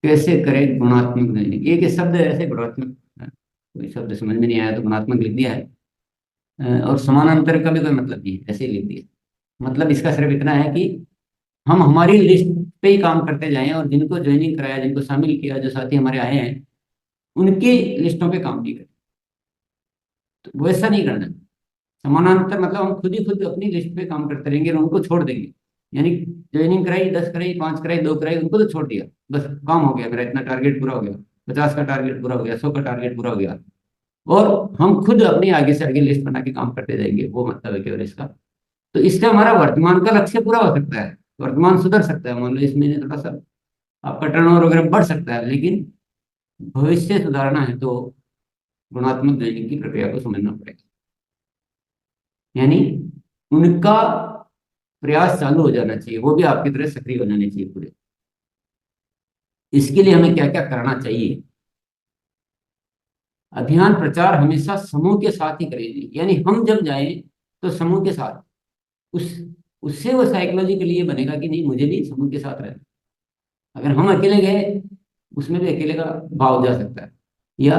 कैसे करें गुणात्मक दैनिक, एक ही शब्द है ऐसे गुणात्मक, कोई शब्द समझ में नहीं आया तो गुणात्मक लिख दिया है। और समानांतर का भी कोई मतलब नहीं है, ऐसे ही लिख दिया। मतलब इसका सिर्फ इतना है कि हम हमारी लिस्ट पे ही काम करते जाएं, और जिनको ज्वाइनिंग कराया, जिनको शामिल किया, जो साथी हमारे आए हैं, उनकी लिस्टों पे काम नहीं करें। तो वैसा नहीं करना है। समानांतर मतलब हम खुद ही खुद अपनी लिस्ट पे काम करते रहेंगे और उनको छोड़ देंगे। यानी ज्वाइनिंग कराई, 10 कराई, 5 कराई, 2 कराई, उनको तो छोड़ दिया। बस काम हो गया मेरा, इतना टारगेट पूरा हो गया, 50 का टारगेट पूरा हो गया, 100 का टारगेट पूरा हो गया। और हम खुद अपनी आगे से आगे लिस्ट बना के काम करते जाएंगे, वो मतलब है केवल इसका। तो इससे हमारा वर्तमान का लक्ष्य पूरा हो सकता है, वर्तमान सुधर सकता है। मान लो इस महीने थोड़ा सा आपका टर्नओवर वगैरह बढ़ सकता है, लेकिन भविष्य सुधारना है तो गुणात्मक ज्वाइनिंग की प्रक्रिया को समझना पड़ेगा। यानी उनका प्रयास चालू हो जाना चाहिए, वो भी आपकी तरह सक्रिय हो जाने चाहिए पूरे। इसके लिए हमें क्या क्या करना चाहिए? अभियान प्रचार हमेशा समूह के साथ ही करेंगे, यानी हम जब जाएं तो समूह के साथ। उस उससे वो साइकोलॉजिकली ये बनेगा कि नहीं, मुझे भी समूह के साथ रहना। अगर हम अकेले गए, उसमें भी अकेले का भाव जा सकता है, या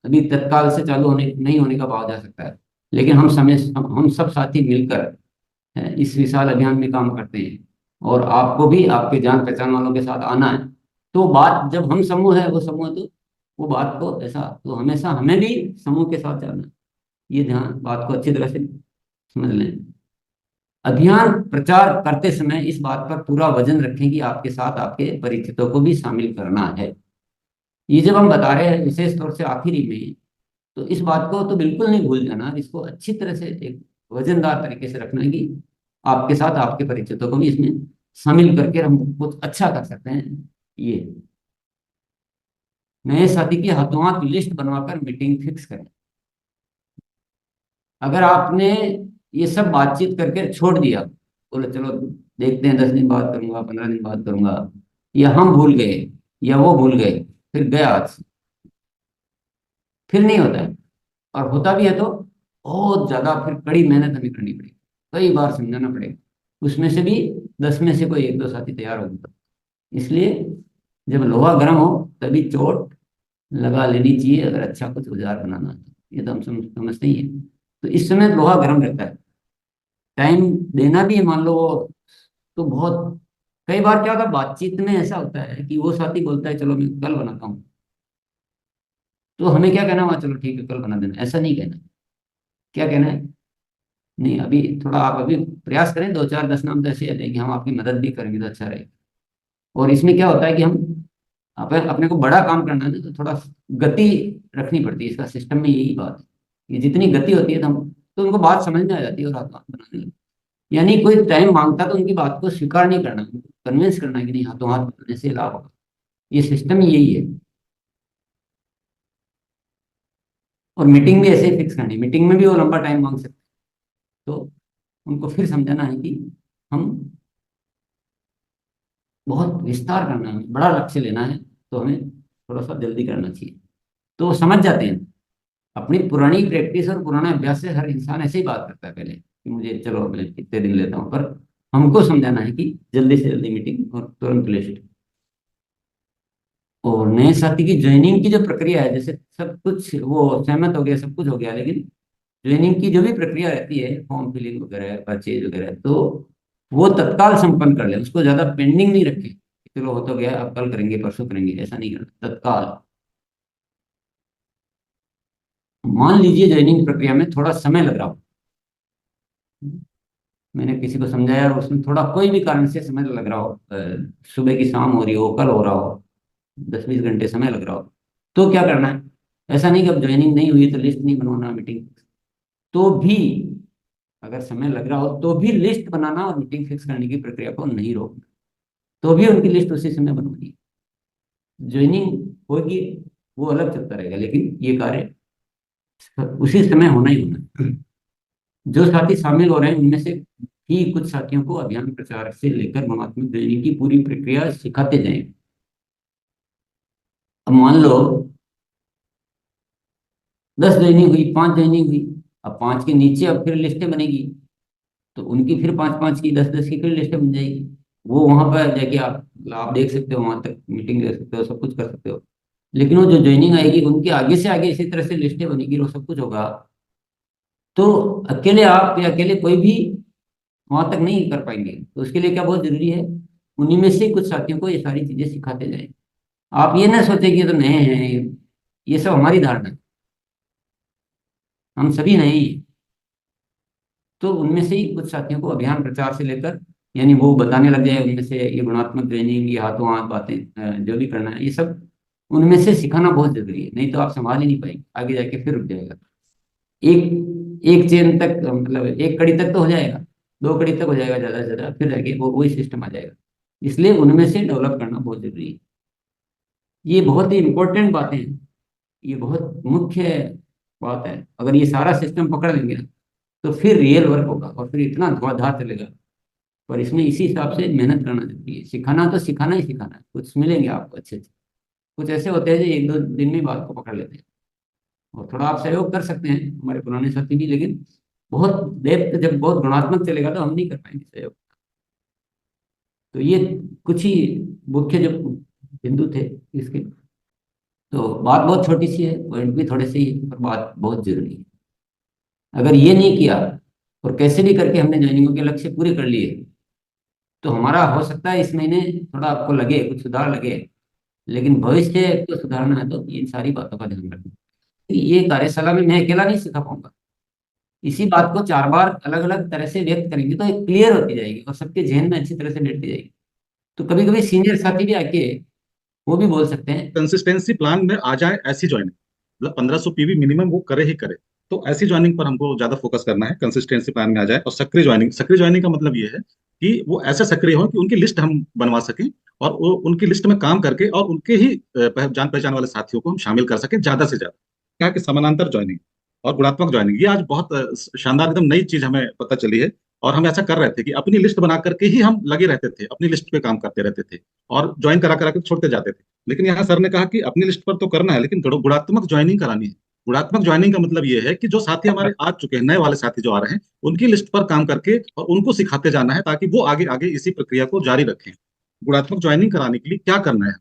अभी तत्काल से चालू होने नहीं होने का भाव जा सकता है। लेकिन हम सब साथी मिलकर इस विशाल अभियान में काम करते हैं, और आपको भी आपके जान पहचान वालों के साथ आना है। तो बात जब हम समूह है, वो समूह है, तो वो बात को ऐसा, तो हमेशा हमें भी समूह के साथ जाना है। ये ध्यान, बात को अच्छी तरह से समझ लें। अभियान प्रचार करते समय इस बात पर पूरा वजन रखें कि आपके साथ आपके परिचितों को भी शामिल करना है। ये जब हम बता रहे हैं विशेष तौर से आखिरी में, तो इस बात को तो बिल्कुल नहीं भूल जाना, इसको अच्छी तरह से एक वजनदार तरीके से रखना है कि आपके साथ आपके परिचितों को भी इसमें शामिल करके हम कुछ अच्छा कर सकते हैं। ये नए साथी की हाथों हाथ लिस्ट बनवाकर मीटिंग फिक्स करें। अगर आपने ये सब बातचीत करके छोड़ दिया, बोले चलो देखते हैं, 10 दिन बाद करूंगा, 15 दिन बाद करूंगा, या हम भूल गए, या वो भूल गए, फिर गया आज से, फिर नहीं होता है। और होता भी है तो बहुत ज्यादा फिर कड़ी मेहनत हमें करनी पड़ेगी, कई बार समझाना पड़ेगा। उसमें से भी 10 में से कोई एक दो साथी तैयार होगा। इसलिए जब लोहा गर्म हो तभी चोट लगा लेनी चाहिए, अगर अच्छा कुछ औजार बनाना है। ये तो हम समझते ही हैं। तो इस समय लोहा गर्म रहता है, टाइम देना भी है, मान लो वो, तो बहुत, कई बार क्या होता है बातचीत में ऐसा होता है कि वो साथी बोलता है चलो मैं कल बनाता हूँ, तो हमें क्या कहना हुआ, चलो ठीक है कल बना देना, ऐसा नहीं कहना। क्या कहना है, नहीं अभी थोड़ा आप अभी प्रयास करें, 2 4 10 नाम तो ऐसे दें कि हम आपकी मदद भी करेंगे तो अच्छा रहेगा। और इसमें क्या होता है कि हम अपने को बड़ा काम करना है ना, तो थोड़ा गति रखनी पड़ती है। इसका सिस्टम में यही बात है, ये जितनी गति होती है तो हम, तो उनको बात समझ में आ जाती है और हाथ हाथ बनाने लगते हैं। यानी कोई टाइम मांगता तो उनकी बात को स्वीकार नहीं करना, कन्विंस करना कि नहीं, हाथों हाथ बनाने से लाभ होगा। ये सिस्टम यही है। और मीटिंग भी ऐसे ही फिक्स करनी, मीटिंग में भी वो लंबा टाइम मांग सकते हैं। तो उनको फिर समझाना है कि हम बहुत विस्तार करना है, बड़ा लक्ष्य लेना है, तो हमें थोड़ा सा जल्दी करना चाहिए। तो वो समझ जाते हैं। अपनी पुरानी प्रैक्टिस और पुराने अभ्यास से हर इंसान ऐसे ही बात करता है पहले कि मुझे चलो मैं इतने दिन लेता हूँ, पर हमको समझाना है कि जल्दी से जल्दी मीटिंग और तुरंत लिस्ट। और नए साथी की ज्वाइनिंग की जो प्रक्रिया है, जैसे सब कुछ वो सहमत हो गया, सब कुछ हो गया, लेकिन ज्वाइनिंग की जो भी प्रक्रिया रहती है, फॉर्म फिलिंग वगैरह, परचेज वगैरह, तो वो तत्काल संपन्न कर ले, उसको ज्यादा पेंडिंग नहीं रखे। चलो हो तो गया, अब कल करेंगे, परसों करेंगे, ऐसा नहीं करना, तत्काल। मान लीजिए ज्वाइनिंग प्रक्रिया में थोड़ा समय लग रहा हो, मैंने किसी को समझाया और उसमें थोड़ा कोई भी कारण से समय लग रहा हो, सुबह की शाम हो रही हो, कल हो रहा हो, 10 20 घंटे समय लग रहा हो, तो क्या करना है? ऐसा नहीं कि अब ज्वाइनिंग नहीं हुई तो लिस्ट नहीं बनवाना, मीटिंग, तो भी अगर समय लग रहा हो तो भी लिस्ट बनाना और मीटिंग फिक्स करने की प्रक्रिया को नहीं रोकना। तो भी उनकी लिस्ट उसी समय बनवानी, ज्वाइनिंग होगी वो अलग चलता रहेगा, लेकिन ये कार्य उसी समय होना ही होना है। जो साथी शामिल हो रहे हैं उनमें से ही कुछ साथियों को अभियान प्रचार से लेकर गुणात्मक ट्रेनिंग की पूरी प्रक्रिया सिखाते जाएं। अब मान लो 10 ट्रेनिंग हुई, 5 ट्रेनिंग हुई, अब 5 के नीचे अब फिर लिस्टें बनेगी, तो उनकी फिर 5 5 की, 10 10 की फिर लिस्टें बन जाएगी। वो वहां पर जाके आप देख सकते हो, वहां तक मीटिंग देख सकते हो, सब कुछ कर सकते हो। लेकिन वो जो ज्वाइनिंग आएगी उनके आगे से आगे इसी तरह से लिस्टें बनेगी, वो सब कुछ होगा। तो अकेले आप या अकेले कोई भी वहां तक नहीं कर पाएंगे। तो उसके लिए क्या बहुत जरूरी है, उन्हीं में से कुछ साथियों को ये सारी चीजें सिखाते जाएं। आप ये ना सोचें कि ये तो नए हैं, ये सब हमारी धारणा है, हम सभी नए ही हैं। तो उनमें से ही कुछ साथियों को अभियान प्रचार से लेकर, यानी वो बताने लग जाए उनमें से, ये गुणात्मक ट्रेनिंग, ये हाथों हाथ बातें, जो भी करना है ये सब उनमें से सिखाना बहुत जरूरी है। नहीं तो आप संभाल ही नहीं पाएंगे, आगे जाके फिर रुक जाएगा। एक एक चेन तक, मतलब एक कड़ी तक तो हो जाएगा, दो कड़ी तक हो जाएगा ज्यादा से ज्यादा, फिर आगे वो वही सिस्टम आ जाएगा। इसलिए उनमें से डेवलप करना बहुत जरूरी है। ये बहुत ही इंपॉर्टेंट बातें हैं, ये बहुत मुख्य बात है। अगर ये सारा सिस्टम पकड़ लेंगे ना, तो फिर रियल वर्क होगा और फिर इतना धुआंधार चलेगा। पर इसमें इसी हिसाब से मेहनत करना जरूरी है। सिखाना तो सिखाना ही सिखाना है, कुछ मिलेंगे आपको अच्छे अच्छे। कुछ ऐसे होते हैं जो एक दो दिन में बात को पकड़ लेते हैं, और थोड़ा आप सहयोग कर सकते हैं, हमारे पुराने साथी भी। लेकिन बहुत देर जब बहुत गुणात्मक चलेगा तो हम नहीं कर पाएंगे सहयोग। तो ये कुछ ही मुख्य जो बिंदु थे इसके। तो बात बहुत छोटी सी है, पॉइंट भी थोड़े से ही है, पर बात बहुत जरूरी है। अगर ये नहीं किया और कैसे भी करके हमने ज्वाइनिंगों के लक्ष्य पूरे कर लिए, तो हमारा हो सकता है इस महीने थोड़ा आपको लगे, कुछ सुधार लगे। लेकिन भविष्य को सुधारना है तो इन सारी बातों का ध्यान रखना। ये कार्यशाला में मैं अकेला नहीं सिखा पाऊंगा। इसी बात को चार बार अलग अलग तरह से व्यक्त करेंगे तो एक क्लियर होती जाएगी और सबके जहन में अच्छी तरह से बैठती जाएगी। तो कभी कभी सीनियर साथी भी आके वो भी बोल सकते हैं। कंसिस्टेंसी प्लान में आ जाए ऐसी ज्वाइनिंग, मतलब 1500 पीवी मिनिमम वो करे ही करे। तो ऐसी ज्वाइनिंग पर हमको ज्यादा फोकस करना है, कंसिस्टेंसी प्लान में आ जाए। और सक्रिय ज्वाइनिंग, सक्रिय ज्वाइनिंग का मतलब ये है कि वो ऐसे सक्रिय हो कि उनकी लिस्ट हम बनवा सकें, और वो उनकी लिस्ट में काम करके और उनके ही जान पहचान वाले साथियों को हम शामिल कर सकें ज्यादा से ज्यादा। क्या कि समानांतर ज्वाइनिंग और गुणात्मक ज्वाइनिंग, ये आज बहुत शानदार एकदम नई चीज हमें पता चली है। और हम ऐसा कर रहे थे कि अपनी लिस्ट बना करके ही हम लगे रहते थे, अपनी लिस्ट पे काम करते रहते थे और ज्वाइन करा करा के छोड़ते जाते थे। लेकिन यहाँ सर ने कहा कि अपनी लिस्ट पर तो करना है, लेकिन गुणात्मक ज्वाइनिंग करानी है। गुणात्मक ज्वाइनिंग का मतलब ये है कि जो साथी हमारे आ चुके हैं, नए वाले साथी जो आ रहे हैं, उनकी लिस्ट पर काम करके और उनको सिखाते जाना है, ताकि वो आगे आगे इसी प्रक्रिया को जारी रखें। गुणात्मक ज्वाइनिंग कराने के लिए क्या करना है,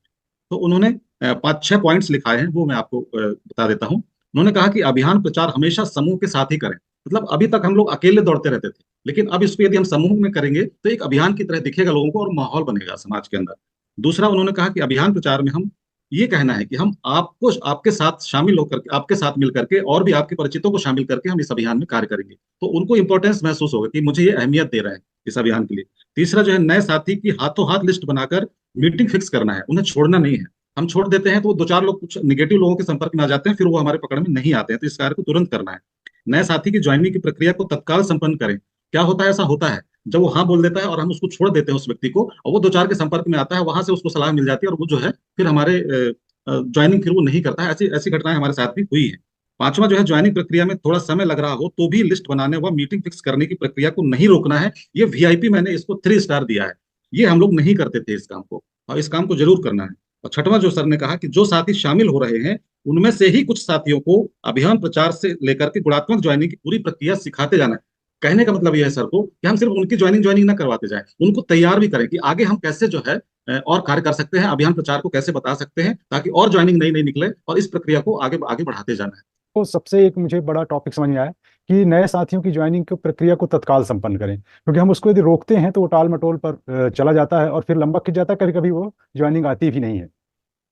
तो उन्होंने 5-6 पॉइंट्स लिखाए हैं, वो मैं आपको बता देता हूँ। उन्होंने कहा कि अभियान प्रचार हमेशा समूह के साथ ही करें। मतलब अभी तक हम लोग अकेले दौड़ते रहते थे, लेकिन अब इसको यदि हम समूह में करेंगे तो एक अभियान की तरह दिखेगा लोगों को और माहौल बनेगा समाज के अंदर। दूसरा, उन्होंने कहा कि अभियान प्रचार में हम ये कहना है कि हम आपको आपके साथ शामिल होकर के, आपके साथ मिल करके और भी आपके परिचितों को शामिल करके हम इस अभियान में कार्य करेंगे। तो उनको इंपॉर्टेंस महसूस होगा कि मुझे ये अहमियत दे रहे हैं इस अभियान के लिए। तीसरा जो है, नए साथी की हाथों हाथ लिस्ट बनाकर मीटिंग फिक्स करना है, उन्हें छोड़ना नहीं है। हम छोड़ देते हैं तो वो दो चार लोग कुछ निगेटिव लोगों के संपर्क में आ जाते हैं, फिर वो हमारे पकड़ में नहीं आते हैं। तो इस कार्य को तुरंत करना है। नए साथी की ज्वाइनिंग की प्रक्रिया को तत्काल संपन्न करें। क्या होता है, ऐसा होता है जब वो हाँ बोल देता है और हम उसको छोड़ देते हैं उस व्यक्ति को, और वो दो चार के संपर्क में आता है, वहां से उसको सलाह मिल जाती है और वो जो है फिर हमारे ज्वाइनिंग फिर वो नहीं करता है। ऐसी ऐसी घटनाएं हमारे साथ भी हुई है। पांचवा जो है, ज्वाइनिंग प्रक्रिया में थोड़ा समय लग रहा हो तो भी लिस्ट बनाने व मीटिंग फिक्स करने की प्रक्रिया को नहीं रोकना है। ये वीआईपी, मैंने इसको 3 स्टार दिया है। ये हम लोग नहीं करते थे इस काम को, और इस काम को जरूर करना है। और छठवां जो सर ने कहा कि जो साथी शामिल हो रहे हैं, उनमें से ही कुछ साथियों को अभियान प्रचार से लेकर के गुणात्मक ज्वाइनिंग की पूरी प्रक्रिया सिखाते जाना है। कहने का मतलब यह है सर को कि हम सिर्फ उनकी ज्वाइनिंग ज्वाइनिंग ना करवाते जाएं, उनको तैयार भी करें कि आगे हम कैसे जो है और कार्य कर सकते हैं, अभियान प्रचार को कैसे बता सकते हैं, ताकि और ज्वाइनिंग नई नई निकले, और इस प्रक्रिया को आगे आगे बढ़ाते जाना है। तो सबसे एक मुझे बड़ा टॉपिक समझ में आया कि नए साथियों की ज्वाइनिंग की प्रक्रिया को तत्काल संपन्न करें, क्योंकि हम उसको यदि रोकते हैं तो वो टाल मटोल पर चला जाता है और फिर लंबा खिंच जाता है, कभी कभी वो ज्वाइनिंग आती भी नहीं है।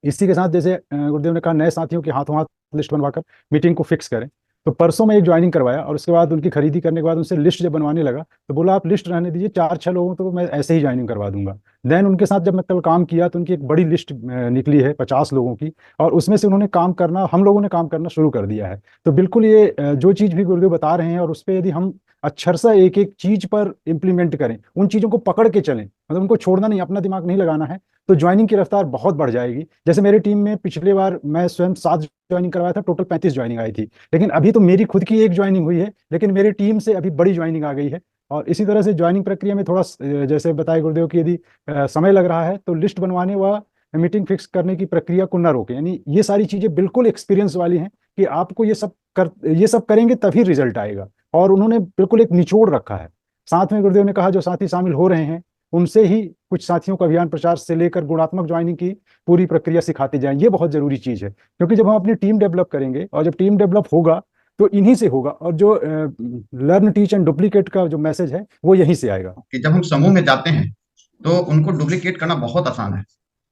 इसी के साथ जैसे गुरुदेव ने कहा नए साथियों के हाथों हाथ लिस्ट बनवाकर मीटिंग को फिक्स करें। तो परसों मैं एक ज्वाइनिंग करवाया और उसके बाद उनकी खरीदी करने के बाद उनसे लिस्ट जब बनवाने लगा तो बोला आप लिस्ट रहने दीजिए, 4-6 लोगों तो मैं ऐसे ही ज्वाइनिंग करवा दूंगा। देन उनके साथ जब मैं कल काम किया तो उनकी एक बड़ी लिस्ट निकली है 50 लोगों की, और उसमें से उन्होंने काम करना, हम लोगों ने काम करना शुरू कर दिया है। तो बिल्कुल ये जो चीज़ भी गुरुदेव बता रहे हैं और उस पर यदि हम अक्षरशः एक एक चीज पर इम्प्लीमेंट करें, उन चीजों को पकड़ के चलें, मतलब उनको छोड़ना नहीं, अपना दिमाग नहीं लगाना है, तो ज्वाइनिंग की रफ्तार बहुत बढ़ जाएगी। जैसे मेरी टीम में पिछले बार मैं स्वयं 7 ज्वाइनिंग करवाया था, टोटल 35 ज्वाइनिंग आई थी, लेकिन अभी तो मेरी खुद की एक ज्वाइनिंग हुई है, लेकिन मेरी टीम से अभी बड़ी ज्वाइनिंग आ गई है। और इसी तरह से ज्वाइनिंग प्रक्रिया में थोड़ा जैसे बताए गुरुदेव की यदि समय लग रहा है तो लिस्ट बनवाने व मीटिंग फिक्स करने की प्रक्रिया को न रोकें। यानी ये सारी चीजें बिल्कुल एक्सपीरियंस वाली हैं कि आपको ये सब करेंगे तभी रिजल्ट आएगा। और उन्होंने बिल्कुल एक निचोड़ रखा है। साथ में गुरुदेव ने कहा जो साथी शामिल हो रहे हैं उनसे ही कुछ साथियों को अभियान प्रचार से लेकर गुणात्मक ज्वाइनिंग की पूरी प्रक्रिया सिखाते जाएं। ये बहुत जरूरी चीज है, क्योंकि जब हम अपनी टीम डेवलप करेंगे और जब टीम डेवलप होगा तो इन्हीं से होगा, और जो लर्न टीच एंड डुप्लीकेट का जो मैसेज है वो यहीं से आएगा। कि जब हम समूह में जाते हैं तो उनको डुप्लीकेट करना बहुत आसान है,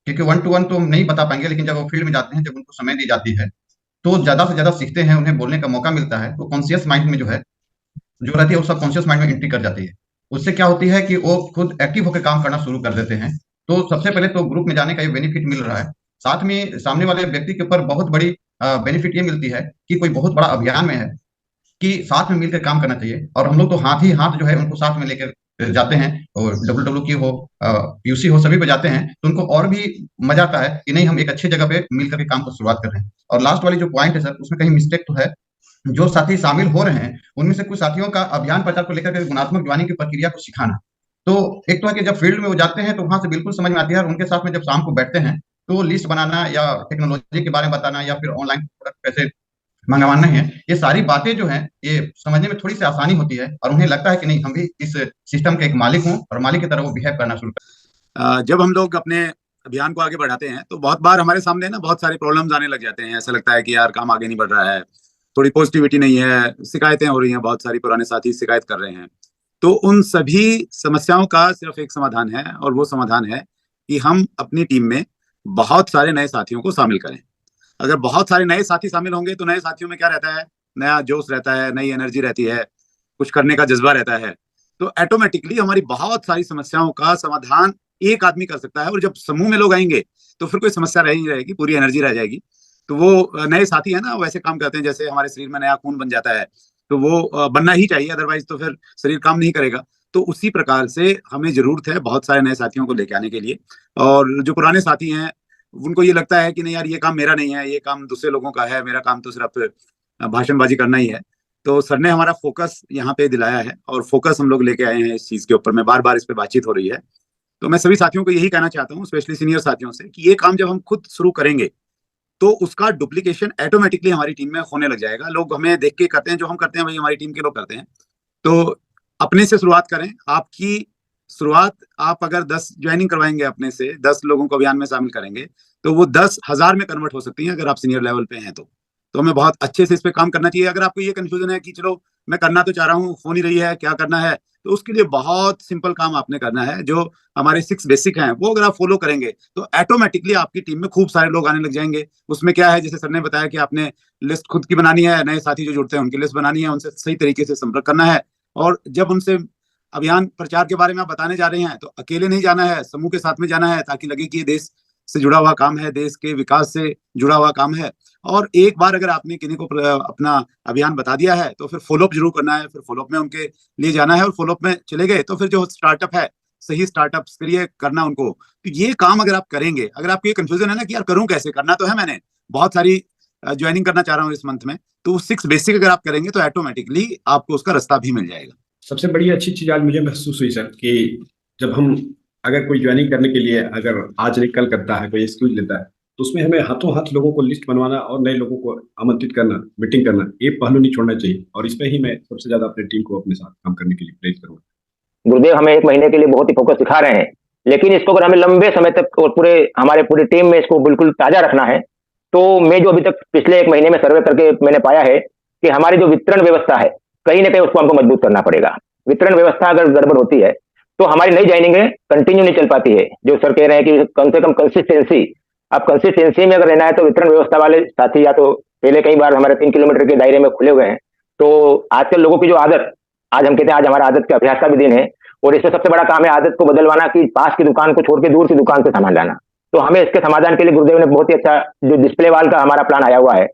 क्योंकि 1 to 1 तो हम नहीं बता पाएंगे, लेकिन जब वो फील्ड में जाते हैं, जब उनको समय दी जाती है, तो ज्यादा से ज्यादा सीखते हैं, उन्हें बोलने का मौका मिलता है, तो कॉन्शियस माइंड में जो रहती है वो सब कॉन्शियस माइंड में एंट्री कर जाती है। उससे क्या होती है कि वो खुद एक्टिव होकर काम करना शुरू कर देते हैं। तो सबसे पहले तो ग्रुप में जाने का ये बेनिफिट मिल रहा है। साथ में सामने वाले व्यक्ति के ऊपर बहुत बड़ी बेनिफिट ये मिलती है कि कोई बहुत बड़ा अभियान में है कि साथ में मिलकर काम करना चाहिए, और हम लोग तो हाथ ही हाथ उनको साथ में लेकर जाते हैं, और WW की हो UC हो, सभी पे जाते हैं, तो उनको और भी मजा आता है कि नहीं, हम एक अच्छी जगह पे मिल करके काम को शुरुआत कर रहे हैं। और लास्ट वाली जो पॉइंट है सर, उसमें कहीं मिस्टेक तो है, जो साथी शामिल हो रहे हैं उनमें से कुछ साथियों का अभियान प्रचार को लेकर के गुणात्मक ज्वाइनिंग की प्रक्रिया को सिखाना। तो एक तो है कि जब फील्ड में वो जाते हैं तो वहां से बिल्कुल समझ में आती है, और उनके साथ में जब शाम को बैठते हैं तो लिस्ट बनाना या टेक्नोलॉजी के बारे में बताना या फिर ऑनलाइन प्रोडक्ट कैसे मंगवाना है, ये सारी बातें जो हैं ये समझने में थोड़ी सी आसानी होती है, और उन्हें लगता है कि नहीं, हम भी इस सिस्टम के एक मालिक हूँ, और मालिक की तरह वो बिहेव करना शुरू कर। जब हम लोग अपने अभियान को आगे बढ़ाते हैं तो बहुत बार हमारे सामने ना बहुत सारे प्रॉब्लम्स आने लग जाते हैं। ऐसा लगता है कि यार काम आगे नहीं बढ़ रहा है, थोड़ी पॉजिटिविटी नहीं है, शिकायतें हो रही हैं, बहुत सारी पुराने साथी शिकायत कर रहे हैं। तो उन सभी समस्याओं का सिर्फ एक समाधान है, और वो समाधान है कि हम अपनी टीम में बहुत सारे नए साथियों को शामिल करें। अगर बहुत सारे नए साथी शामिल होंगे तो नए साथियों में क्या रहता है, नया जोश रहता है, नई एनर्जी रहती है, कुछ करने का जज्बा रहता है। तो ऑटोमेटिकली हमारी बहुत सारी समस्याओं का समाधान एक आदमी कर सकता है, और जब समूह में लोग आएंगे तो फिर कोई समस्या रह नहीं रहेगी, पूरी एनर्जी रह जाएगी। तो वो नए साथी है ना, वैसे काम करते हैं जैसे हमारे शरीर में नया खून बन जाता है, तो वो बनना ही चाहिए, अदरवाइज तो फिर शरीर काम नहीं करेगा। तो उसी प्रकार से हमें जरूरत है बहुत सारे नए साथियों को लेके आने के लिए। और जो पुराने साथी हैं उनको ये लगता है कि नहीं यार, ये काम मेरा नहीं है, ये काम दूसरे लोगों का है, मेरा काम तो सिर्फ भाषणबाजी करना ही है। तो सर ने हमारा फोकस यहाँ पे दिलाया है, और फोकस हम लोग लेके आए हैं इस चीज के ऊपर में, बार बार इस पे बातचीत हो रही है। तो मैं सभी साथियों को यही कहना चाहता हूँ, स्पेशली सीनियर साथियों से, कि ये काम जब हम खुद शुरू करेंगे तो उसका डुप्लीकेशन ऑटोमेटिकली हमारी टीम में होने लग जाएगा। लोग हमें देख के करते हैं, जो हम करते हैं वही हमारी टीम के लोग करते हैं। तो अपने से शुरुआत करें। आपकी शुरुआत, आप अगर 10 ज्वाइनिंग करवाएंगे अपने से, 10 लोगों को अभियान में शामिल करेंगे, तो वो 10,000 में कन्वर्ट हो सकती है अगर आप सीनियर लेवल पे हैं तो हमें बहुत अच्छे से इस पे काम करना चाहिए। अगर आपको ये कंफ्यूजन है कि चलो मैं करना तो चाह रहा हूँ, हो नहीं रही है, क्या करना है, तो उसके लिए बहुत सिंपल काम आपने करना है। जो हमारे 6 बेसिक हैं वो अगर आप फॉलो करेंगे तो ऑटोमेटिकली आपकी टीम में खूब सारे लोग आने लग जाएंगे। उसमें क्या है, जैसे सर ने बताया कि आपने लिस्ट खुद की बनानी है, नए साथी जो जुड़ते हैं उनकी लिस्ट बनानी है, उनसे सही तरीके से संपर्क करना है, और जब उनसे अभियान प्रचार के बारे में आप बताने जा रहे हैं तो अकेले नहीं जाना है, समूह के साथ में जाना है, ताकि लगे कि ये देश से जुड़ा हुआ काम है, देश के विकास से जुड़ा हुआ काम है। और एक बार अगर आपने किन्हीं को अपना अभियान बता दिया है तो फिर फॉलोअप जरूर करना है, फिर फॉलोअप में उनके लिए जाना है, और फॉलोअप में चले गए तो फिर जो स्टार्टअप है, सही स्टार्टअप्स के लिए करना उनको। तो ये काम अगर आप करेंगे, अगर आपको ये कंफ्यूजन है ना कि यार करूं कैसे, करना तो है, मैंने बहुत सारी ज्वाइनिंग करना चाह रहा हूँ इस मंथ में, तो 6 बेसिक अगर आप करेंगे तो ऑटोमेटिकली आपको उसका रास्ता भी मिल जाएगा। सबसे बड़ी अच्छी चीज आज मुझे महसूस हुई सर, कि जब हम अगर कोई ज्वाइनिंग करने के लिए अगर आज नहीं कल करता है, कोई एक्सक्यूज लेता है, तो उसमें हमें हाथों हाथ लोगों को लिस्ट बनवाना और नए लोगों को आमंत्रित करना, मीटिंग करना, ये पहलू नहीं छोड़ना चाहिए। और इस पे ही मैं सबसे ज्यादा अपनी टीम को अपने साथ काम करने के लिए प्रेरित करूंगा। गुरुदेव हमें 1 महीने के लिए बहुत ही फोकस सिखा रहे हैं, लेकिन इसको अगर हमें लंबे समय तक और हमारे पूरी टीम में इसको बिल्कुल ताजा रखना है, तो मैं जो अभी तक पिछले 1 महीने में सर्वे करके मैंने पाया है कि हमारी जो वितरण व्यवस्था है, कहीं ना कहीं उसको हमको मजबूत करना पड़ेगा। वितरण व्यवस्था अगर गड़बड़ होती है तो हमारी नई ज्वाइनिंग कंटिन्यू नहीं चल पाती है। जो सर कह रहे हैं कि कम से कम कंसिस्टेंसी, अब कंसिस्टेंसी में अगर रहना है तो वितरण व्यवस्था वाले साथी या तो पहले कई बार हमारे 3 किलोमीटर के दायरे में खुले हुए हैं। तो आजकल लोगों की जो आदत, आज हम कहते हैं आज हमारा आदत के अभ्यास का भी दिन है, और इसमें सबसे बड़ा काम है आदत को बदलवाना, कि पास की दुकान को छोड़ के दूर की दुकान से सामान लाना। तो हमें इसके समाधान के लिए गुरुदेव ने बहुत ही अच्छा जो डिस्प्ले वाल का हमारा प्लान आया हुआ है,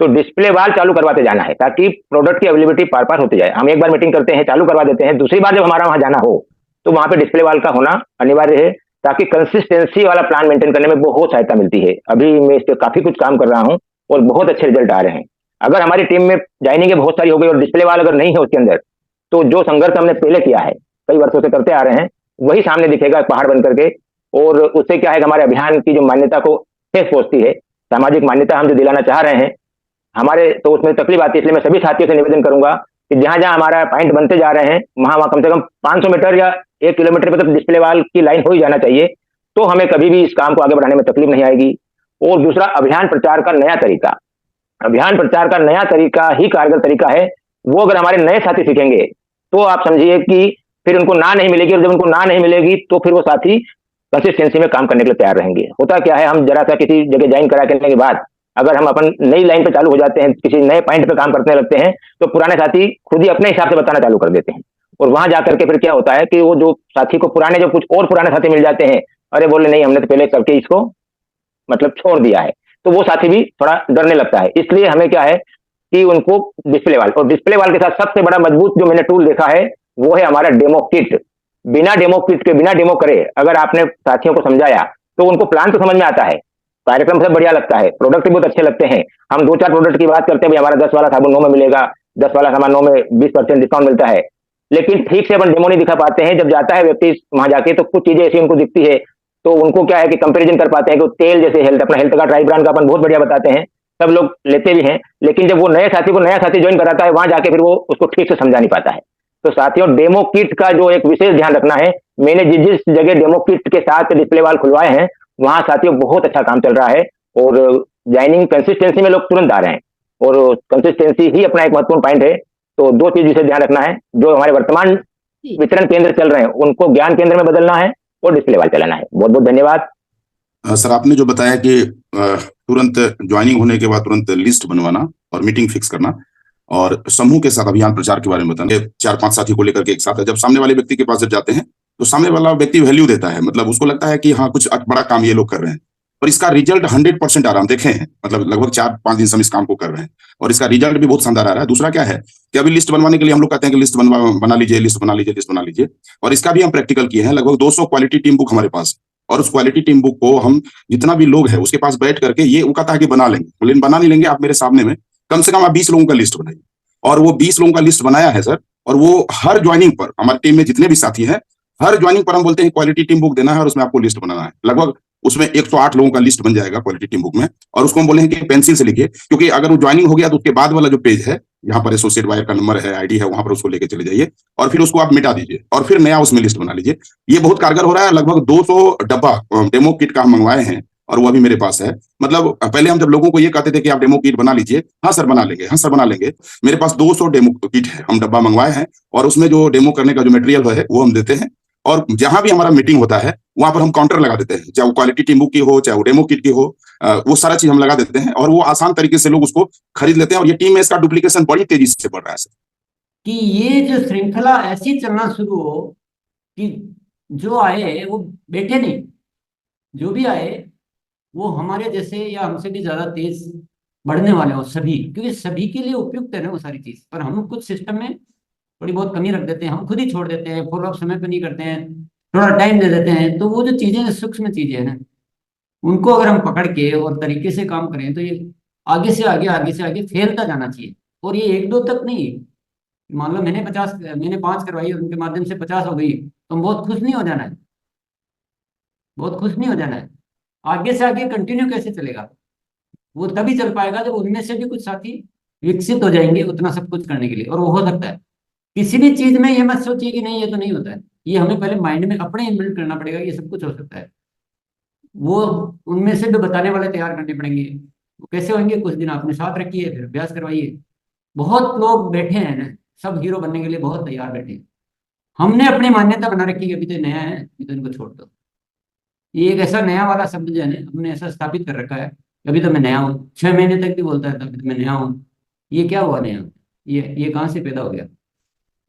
तो डिस्प्ले वाल चालू करवाते जाना है ताकि प्रोडक्ट की अवेलेबिलिटी पार पार होती जाए। हम एक बार मीटिंग करते हैं, चालू करवा देते हैं, दूसरी बार जब हमारा वहां जाना हो तो वहां पे डिस्प्ले वाल का होना अनिवार्य है, ताकि कंसिस्टेंसी वाला प्लान मेंटेन करने में बहुत सहायता मिलती है। अभी मैं इस पर काफी कुछ काम कर रहा हूँ और बहुत अच्छे रिजल्ट आ रहे हैं। अगर हमारी टीम में ज्वाइनिंग बहुत सारी हो गई और डिस्प्ले वाल अगर नहीं है उसके अंदर, तो जो संघर्ष हमने पहले किया है, कई वर्षों से करते आ रहे हैं, वही सामने दिखेगा पहाड़ बन करके। और उससे क्या है कि हमारे अभियान की जो मान्यता को ठेस पहुंचती है, सामाजिक मान्यता हम जो दिलाना चाह रहे हैं हमारे, तो उसमें तकलीफ आती है। इसलिए मैं सभी साथियों से निवेदन करूंगा कि जहां जहां हमारा पॉइंट बनते जा रहे हैं वहां वहां कम से कम 500 मीटर या 1 किलोमीटर पे तो डिस्प्ले वाल की लाइन हो ही जाना चाहिए। तो हमें कभी भी इस काम को आगे बढ़ाने में तकलीफ नहीं आएगी। और दूसरा, अभियान प्रचार का नया तरीका। अभियान प्रचार का नया तरीका ही कारगर तरीका है। वो अगर हमारे नए साथी सीखेंगे तो आप समझिए कि फिर उनको ना नहीं मिलेगी, और जब उनको ना नहीं मिलेगी तो फिर वो साथी कंसिस्टेंसी में काम करने के लिए तैयार रहेंगे। होता क्या है, हम जरा सा किसी जगह ज्वाइन करा करने के बाद अगर हम अपन नई लाइन पे चालू हो जाते हैं, किसी नए पॉइंट पे काम करने लगते हैं, तो पुराने साथी खुद ही अपने हिसाब से बताना चालू कर देते हैं। और वहां जाकर के फिर क्या होता है कि वो जो साथी को पुराने, जो कुछ और पुराने साथी मिल जाते हैं, अरे बोले नहीं हमने तो पहले करके इसको मतलब छोड़ दिया है, तो वो साथी भी थोड़ा डरने लगता है। इसलिए हमें क्या है कि उनको डिस्प्ले वाल, और डिस्प्ले वाल के साथ सबसे बड़ा मजबूत जो मैंने टूल देखा है वो है हमारा डेमो किट। बिना डेमो किट के, बिना डेमो करे अगर आपने साथियों को समझाया तो उनको प्लान तो समझ में आता है, कार्यक्रम सब बढ़िया लगता है, प्रोडक्ट भी बहुत अच्छे लगते हैं। हम 2-4 प्रोडक्ट की बात करते हैं, भाई हमारा 10 वाला साबुन 9 में मिलेगा, 10 वाला सामान 9 में 20% डिस्काउंट मिलता है, लेकिन ठीक से अपन डेमो नहीं दिखा पाते हैं। जब जाता है व्यक्ति वहां जाके तो कुछ चीजें ऐसी उनको दिखती है, तो उनको क्या है कि कंपैरिजन कर पाते हैं कि तेल जैसे हेल्थ, अपना हेल्थ का ट्राई ब्रांड का अपन बहुत बढ़िया बताते हैं, सब लोग लेते भी हैं, लेकिन जब वो नए साथी को नया साथी ज्वाइन कराता है वहां जाके फिर वो उसको ठीक से समझा नहीं पाता है। तो साथियों, डेमो किट का जो एक विशेष ध्यान रखना है। मैंने जिस जिस जगह डेमो किट के साथ डिस्प्ले वाल खुलवाए हैं वहां साथियों बहुत अच्छा काम चल रहा है, और ज्वाइनिंग कंसिस्टेंसी में लोग तुरंत आ रहे हैं, और कंसिस्टेंसी ही अपना एक महत्वपूर्ण पॉइंट है। तो 2 चीज जिसे ध्यान रखना है, जो हमारे वर्तमान वितरण केंद्र चल रहे हैं उनको ज्ञान केंद्र में बदलना है और डिस्प्ले वाल चलाना है। बहुत बहुत धन्यवाद। सर, आपने जो बताया कि तुरंत ज्वाइनिंग होने के बाद तुरंत लिस्ट बनवाना और मीटिंग फिक्स करना, और समूह के साथ अभियान प्रचार के बारे में बताना, 4-5 साथी को लेकर के एक साथ है, जब सामने वाले व्यक्ति के पास जब जाते हैं तो सामने वाला व्यक्ति वैल्यू देता है, मतलब उसको लगता है कि हाँ कुछ बड़ा काम ये लोग कर रहे हैं, और इसका रिजल्ट 100% आ रहा है। हम देखे हैं, मतलब लगभग 4-5 दिन से हम इस काम को कर रहे हैं और इसका रिजल्ट भी बहुत शानदार आ रहा है। दूसरा क्या है कि अभी लिस्ट बनवाने के लिए हम लोग कहते हैं कि लिस्ट बना लीजिए, लिस्ट बना लीजिए, लिस्ट बना लीजिए, और इसका भी हम प्रैक्टिकल किए हैं। लगभग 200 क्वालिटी टीम बुक हमारे पास, और उस क्वालिटी टीम बुक को हम जितना भी लोग है उसके पास बैठ करके, ये वो कहता है कि बना लेंगे, लेकिन बना नहीं लेंगे, आप मेरे सामने में कम से कम आप 20 लोगों का लिस्ट बनाइए। और वो 20 लोगों का लिस्ट बनाया है सर, और वो हर ज्वाइनिंग पर, हमारी टीम में जितने भी साथी हैं, हर ज्वाइनिंग पर हम बोलते हैं क्वालिटी टीम बुक देना है और उसमें आपको लिस्ट बनाना है। लगभग उसमें 108 लोगों का लिस्ट बन जाएगा क्वालिटी टीम बुक में, और उसको हम बोलेंगे कि पेंसिल से लिखिए, क्योंकि अगर वो ज्वाइनिंग हो गया तो उसके बाद वाला जो पेज है, यहाँ पर एसोसिएट वायर का नंबर है, आईडी है, वहां पर उसको लेके चले जाइए और फिर उसको आप मिटा दीजिए और फिर नया उसमें लिस्ट बना लीजिए। ये बहुत कारगर हो रहा है। लगभग 200 डब्बा डेमो किट का हम मंगवाए हैं और वो अभी मेरे पास है। मतलब पहले हम जब लोगों को ये कहते थे कि आप डेमो किट बना लीजिए, हाँ सर बना लेंगे, हाँ सर बना लेंगे, मेरे पास 200 डेमो किट है, हम डब्बा मंगवाए हैं, और उसमें जो डेमो करने का जो मटेरियल है वो हम देते हैं। और जहां भी हमारा मीटिंग होता है वहां पर हम काउंटर लगा देते हैं, चाहे वो क्वालिटी टीम बुक की हो, चाहे वो डेमो किट की हो, वो सारा चीज हम लगा देते हैं, और वो आसान तरीके से लोग उसको खरीद लेते हैं, और ये टीम में इसका डुप्लीकेशन बड़ी तेजी से बढ़ रहा है सर। कि ये जो श्रृंखला ऐसी चलना शुरू हो कि जो आए वो बैठे नहीं, जो भी आए वो हमारे जैसे या हमसे भी ज्यादा तेज बढ़ने वाले हो सभी, क्योंकि सभी के लिए उपयुक्त है ना वो सारी चीज। पर हम कुछ सिस्टम में थोड़ी बहुत कमी रख देते हैं, हम खुद ही छोड़ देते हैं, फॉलो अप समय पे नहीं करते हैं, थोड़ा टाइम दे देते हैं। तो वो जो चीजें सूक्ष्म चीजें हैं ना, उनको अगर हम पकड़ के और तरीके से काम करें तो ये आगे से आगे फैलता जाना चाहिए। और ये 1-2 तक नहीं, मान लो मैंने 5 करवाई और उनके माध्यम से 50 हो गई, तो हम बहुत खुश नहीं हो जाना है, बहुत खुश नहीं हो जाना है। आगे से आगे कंटिन्यू कैसे चलेगा, वो तभी चल पाएगा जब उनमें से भी कुछ साथी विकसित हो जाएंगे उतना सब कुछ करने के लिए। और वो हो सकता है। किसी भी चीज में ये मत सोचिए कि नहीं ये तो नहीं होता है, ये हमें पहले माइंड में अपने इनबिल्ट करना पड़ेगा, ये सब कुछ हो सकता है। वो उनमें से भी बताने वाले तैयार करने पड़ेंगे। वो कैसे होंगे, कुछ दिन आपने साथ रखिए, फिर अभ्यास करवाइए। बहुत लोग बैठे हैं ना, सब हीरो बनने के लिए बहुत तैयार बैठे हैं। हमने अपनी मान्यता बना रखी है कि अभी तो नया है, अभी तो इनको छोड़ दो। ये एक ऐसा नया वाला शब्द जो है ना, हमने ऐसा स्थापित कर रखा है, अभी तो मैं नया हूँ। 6 महीने तक भी बोलता है अभी तो मैं नया हूँ। ये क्या हुआ नया, ये कहाँ से पैदा हो गया।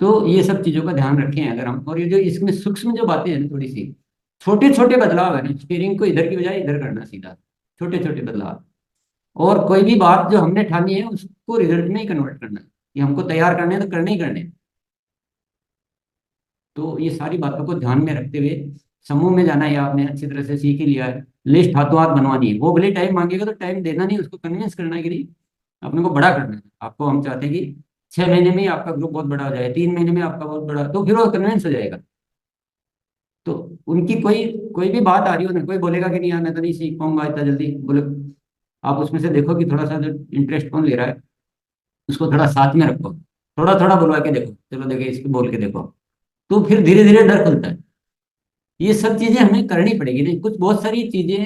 तो ये सब चीजों का ध्यान रखें अगर हम। और ये जो इसमें सूक्ष्म जो बातें हैं, थोड़ी सी छोटे छोटे बदलाव है ना, स्टीयरिंग को इधर की बजाय इधर करना सीधा, छोटे छोटे बदलाव। और कोई भी बात जो हमने ठानी है उसको रिजल्ट में ही कन्वर्ट करना है, कि हमको तैयार करने हैं तो करने ही करने हैं। तो ये सारी बातों को ध्यान में रखते हुए समूह में जाना, या आपने अच्छी तरह से सीख ही लिया है, लिस्ट हाथों हाथ बनवानी है। वो भले टाइम मांगेगा तो टाइम देना नहीं, उसको कन्विंस करना कि नहीं अपने को बड़ा करना है। आपको हम चाहते हैं कि 6 महीने में ही आपका ग्रुप बहुत बड़ा हो जाए, 3 महीने में आपका बहुत बड़ा, तो फिर वो कन्विंस हो जाएगा। तो उनकी कोई भी बात आ रही हो ना, कोई बोलेगा कि नहीं यार मैं तो नहीं सीख पाऊंगा इतना जल्दी, बोले आप उसमें से देखो कि थोड़ा सा जो इंटरेस्ट कौन ले रहा है उसको थोड़ा साथ में रखो। थोड़ा थोड़ा बुलवा के देखो, चलो देखो इसको बोल के देखो, तो फिर धीरे धीरे डर खुलता है। ये सब चीजें हमें करनी पड़ेगी। नहीं कुछ बहुत सारी चीजें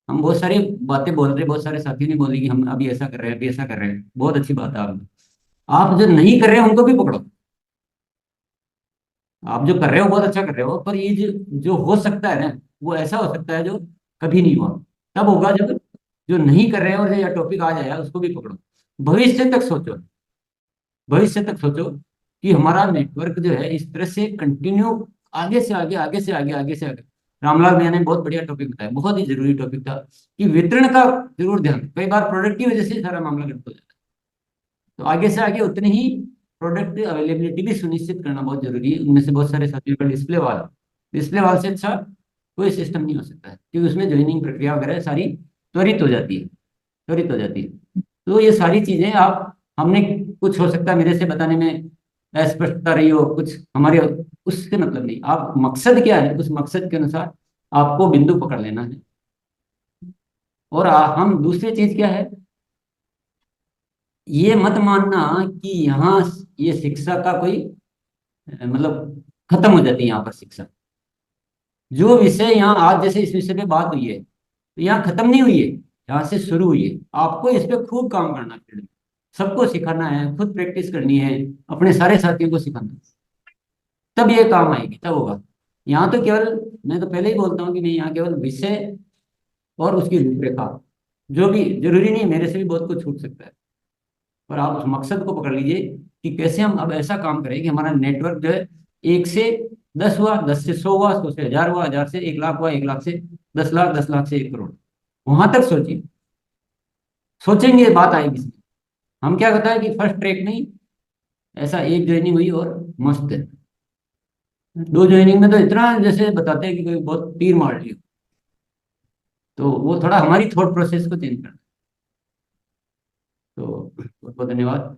हम बहुत सारी बातें बोल रहे, बहुत सारे साथियों ने बोली कि हम अभी ऐसा कर रहे हैं, अभी ऐसा कर रहे हैं, बहुत अच्छी बात है। आप जो नहीं कर रहे हैं उनको भी पकड़ो। आप जो कर रहे हो बहुत अच्छा कर रहे हो, पर ये जो जो हो सकता है ना, वो ऐसा हो सकता है जो कभी नहीं हुआ। तब होगा जब जो नहीं कर रहे हो और या टॉपिक आ जाएगा उसको भी पकड़ो। भविष्य तक सोचो, भविष्य तक सोचो कि हमारा नेटवर्क जो है इस तरह से कंटिन्यू आगे से आगे, आगे से आगे, आगे से आगे। रामलाल भैया ने बहुत बढ़िया टॉपिक बताया, बहुत ही जरूरी टॉपिक था कि वितरण का जरूर ध्यान। कई बार प्रोडक्ट की वजह से सारा मामला गड़बड़ हो जाता है, तो आगे से आगे उतनी ही प्रोडक्ट अवेलेबिलिटी भी सुनिश्चित करना बहुत जरूरी है। उनमें से बहुत सारे साथियों का डिस्प्ले वाल से अच्छा कोई सिस्टम नहीं हो सकता है, क्योंकि उसमें ज्वाइनिंग प्रक्रिया वगैरह सारी त्वरित हो जाती है, त्वरित हो जाती है। तो ये सारी चीजें आप हमने कुछ हो सकता है मेरे से बताने में अस्पष्टता रही हो, कुछ हमारे उससे मतलब नहीं। आप मकसद क्या है, उस मकसद के अनुसार आपको बिंदु पकड़ लेना है। और हम दूसरी चीज क्या है, ये मत मानना कि यहाँ ये शिक्षा का कोई मतलब खत्म हो जाती है यहाँ पर शिक्षा। जो विषय यहाँ आज जैसे इस विषय पे बात हुई है, तो यहाँ खत्म नहीं हुई है, यहाँ से शुरू हुई है। आपको इस पे खूब काम करना है, सबको सिखाना है, खुद प्रैक्टिस करनी है, अपने सारे साथियों को सिखाना है, तब ये काम आएगी, तब होगा। यहाँ तो केवल, मैं तो पहले ही बोलता हूँ कि मैं यहाँ केवल विषय और उसकी रूपरेखा, जो भी जरूरी नहीं, मेरे से भी बहुत कुछ छूट सकता है, पर आप उस मकसद को पकड़ लीजिए कि कैसे हम अब ऐसा काम करें कि हमारा नेटवर्क जो है 1 से 10 हुआ, 10 से 100 हुआ, 100 से 1000 हुआ, 1000 से 1 लाख हुआ, 1 लाख से 10 लाख, 10 लाख से 1 करोड़। वहां तक सोचिए, सोचेंगे बात आएगी। हम क्या बताएं कि फर्स्ट ट्रैक नहीं, ऐसा एक ज्वाइनिंग हुई और मस्त है। 2 ज्वाइनिंग में तो इतना जैसे बताते हैं कि कोई बहुत तीर मार लिया, तो वो थोड़ा हमारी थॉट प्रोसेस को चेंज करना। तो बहुत बहुत धन्यवाद।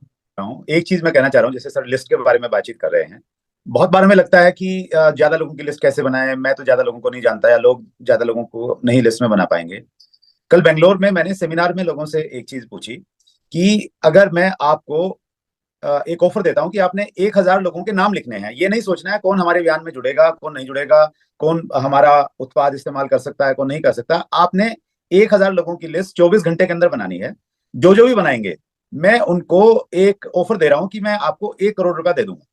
एक चीज मैं कहना चाह रहा हूँ, जैसे सर लिस्ट के बारे में बातचीत कर रहे हैं, बहुत बार हमें लगता है कि ज्यादा लोगों की लिस्ट कैसे बनाए, मैं तो ज्यादा लोगों को नहीं जानता या लोग ज्यादा लोगों को नहीं लिस्ट में बना पाएंगे। कल बेंगलोर में मैंने सेमिनार में लोगों से एक चीज पूछी कि अगर मैं आपको एक ऑफर देता हूं कि आपने 1000 लोगों के नाम लिखने हैं, ये नहीं सोचना है कौन हमारे अभियान में जुड़ेगा, कौन नहीं जुड़ेगा, कौन हमारा उत्पाद इस्तेमाल कर सकता है, कौन नहीं कर सकता। आपने 1000 लोगों की लिस्ट 24 घंटे के अंदर बनानी है। जो जो भी बनाएंगे, मैं उनको एक ऑफर दे रहा हूं कि मैं आपको 1 करोड़ रुपया दे दूंगा।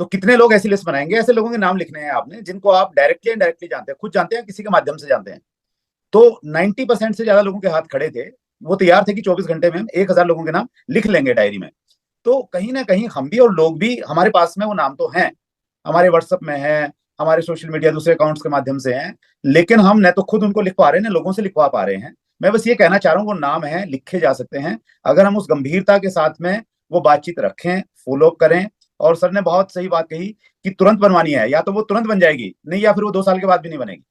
तो कितने लोग ऐसी लिस्ट बनाएंगे? ऐसे लोगों के नाम लिखने हैं आपने जिनको आप डायरेक्टली इनडायरेक्टली जानते हैं, खुद जानते हैं, किसी के माध्यम से जानते हैं। तो 90% से ज्यादा लोगों के हाथ खड़े थे, वो तैयार थे कि 24 घंटे में हम 1000 लोगों के नाम लिख लेंगे डायरी में। तो कहीं ना कहीं हम भी और लोग भी, हमारे पास में वो नाम तो हैं, हमारे व्हाट्सएप में है, हमारे सोशल मीडिया दूसरे अकाउंट्स के माध्यम से हैं, लेकिन हम न तो खुद उनको लिख पा रहे हैं, न लोगों से लिखवा पा रहे हैं। मैं बस ये कहना चाह रहा हूँ, वो नाम है, लिखे जा सकते हैं, अगर हम उस गंभीरता के साथ में वो बातचीत रखें, फॉलो अप करें। और सर ने बहुत सही बात कही कि तुरंत बनवानी है, या तो वो तुरंत बन जाएगी नहीं, या फिर वो 2 साल के बाद भी नहीं बनेगी।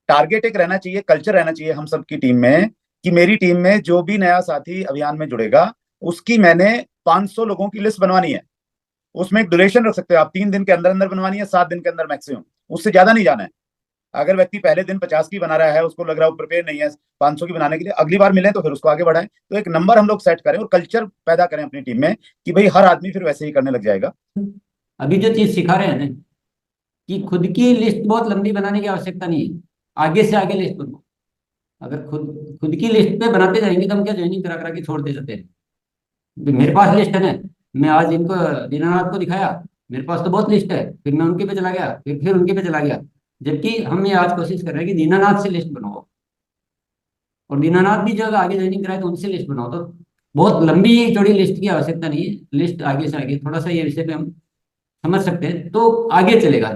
टारगेट एक रहना चाहिए, कल्चर रहना चाहिए हम सबकी टीम में कि मेरी टीम में जो भी नया साथी अभियान में जुड़ेगा, उसकी मैंने 500 लोगों की लिस्ट बनवानी है। उसमें एक ड्यूरेशन रख सकते हो आप, 3 दिन के अंदर अंदर बनवानी है, 7 दिन के अंदर मैक्सिमम, उससे ज्यादा नहीं जाना है। अगर व्यक्ति पहले दिन 50 की बना रहा है, उसको लग रहा है वो प्रिपेयर नहीं है 500 की बनाने के लिए, अगली बार मिले तो फिर उसको आगे बढ़ाएं। तो एक नंबर हम लोग सेट करें और कल्चर पैदा करें अपनी टीम में कि भाई हर आदमी फिर वैसे ही करने लग जाएगा। अभी जो चीज सिखा रहे हैं ना कि खुद की लिस्ट बहुत लंबी बनाने की आवश्यकता नहीं है, आगे से आगे लिस्ट बनाओ। अगर खुद खुद की लिस्ट पे बनाते जाएंगे तो हम क्या ज्वाइनिंग करा करा के छोड़ते जाते हैं। मेरे पास लिस्ट है ना, मैं आज इनको दीनानाथ को दिखाया, मेरे पास तो बहुत लिस्ट है, फिर मैं उनके पे चला गया, फिर उनके पे चला गया। जबकि हम ये आज कोशिश कर रहे हैं कि दीनानाथ से लिस्ट बनाओ, और दीनानाथ भी जो आगे ज्वाइनिंग कराए तो उनसे लिस्ट बनाओ। तो बहुत लंबी चौड़ी लिस्ट की आवश्यकता नहीं है, लिस्ट आगे से आगे थोड़ा सा ये विषय पे हम समझ सकते हैं तो आगे चलेगा।